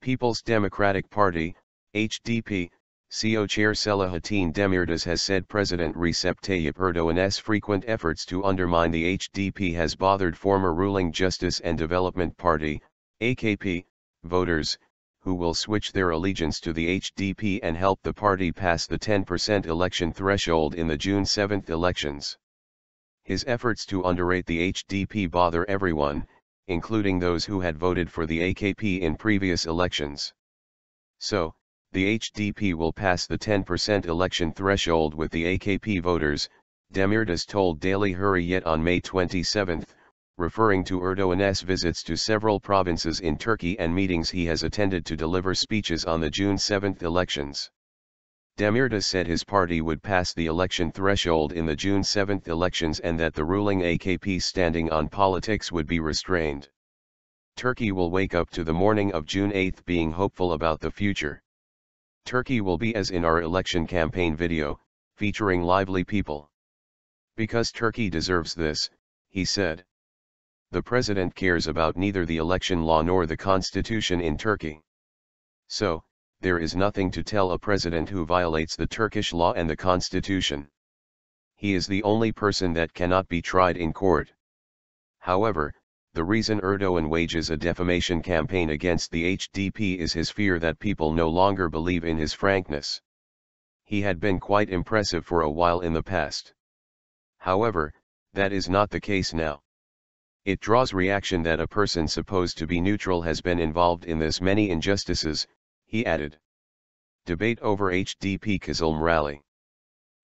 People's Democratic Party, HDP, CO Chair Selahattin Demirtaş has said President Recep Tayyip Erdoğan's frequent efforts to undermine the HDP has bothered former ruling Justice and Development Party, AKP, voters, who will switch their allegiance to the HDP and help the party pass the 10% election threshold in the June 7 elections. His efforts to underrate the HDP bother everyone, including those who had voted for the AKP in previous elections. So, the HDP will pass the 10% election threshold with the AKP voters, Demirtaş told Daily Hürriyet on May 27, referring to Erdoğan's visits to several provinces in Turkey and meetings he has attended to deliver speeches on the June 7 elections. Demirtaş said his party would pass the election threshold in the June 7 elections and that the ruling AKP standing on politics would be restrained. Turkey will wake up to the morning of June 8 being hopeful about the future. Turkey will be as in our election campaign video, featuring lively people. Because Turkey deserves this, he said. The president cares about neither the election law nor the constitution in Turkey. So, there is nothing to tell a president who violates the Turkish law and the constitution. He is the only person that cannot be tried in court. However, the reason Erdoğan wages a defamation campaign against the HDP is his fear that people no longer believe in his frankness. He had been quite impressive for a while in the past. However, that is not the case now. It draws reaction that a person supposed to be neutral has been involved in this many injustices, he added. Debate over HDP Kızılım rally.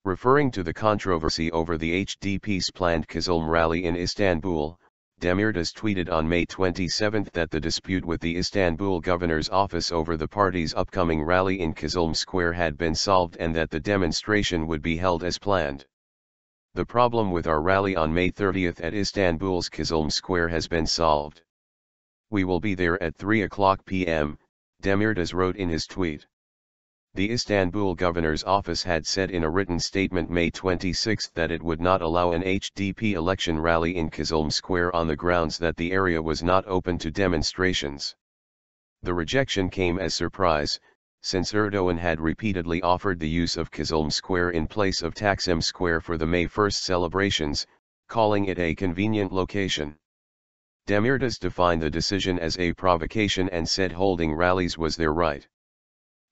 Referring to the controversy over the HDP's planned Kızılım rally in Istanbul, Demirtaş tweeted on May 27 that the dispute with the Istanbul governor's office over the party's upcoming rally in Kızılım Square had been solved and that the demonstration would be held as planned. The problem with our rally on May 30 at Istanbul's Kızılım Square has been solved. We will be there at 3:00 p.m., Demirtaş wrote in his tweet. The Istanbul governor's office had said in a written statement May 26 that it would not allow an HDP election rally in Kızılım Square on the grounds that the area was not open to demonstrations. The rejection came as surprise, since Erdoğan had repeatedly offered the use of Kızılım Square in place of Taksim Square for the May 1 celebrations, calling it a convenient location. Demirtaş defined the decision as a provocation and said holding rallies was their right.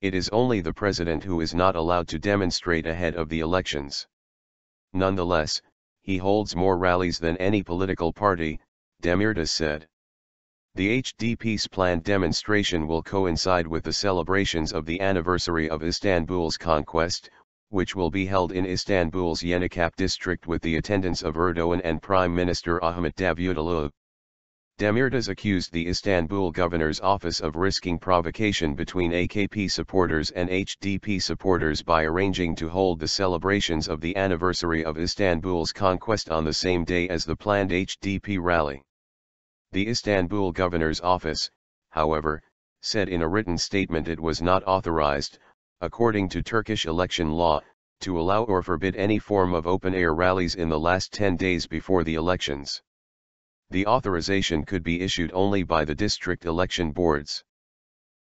It is only the president who is not allowed to demonstrate ahead of the elections. Nonetheless, he holds more rallies than any political party, Demirtaş said. The HDP's planned demonstration will coincide with the celebrations of the anniversary of Istanbul's conquest, which will be held in Istanbul's Yenikap district with the attendance of Erdoğan and Prime Minister Ahmet Davutoglu. Demirtaş accused the Istanbul governor's office of risking provocation between AKP supporters and HDP supporters by arranging to hold the celebrations of the anniversary of Istanbul's conquest on the same day as the planned HDP rally. The Istanbul governor's office, however, said in a written statement it was not authorized, according to Turkish election law, to allow or forbid any form of open-air rallies in the last 10 days before the elections. The authorization could be issued only by the district election boards.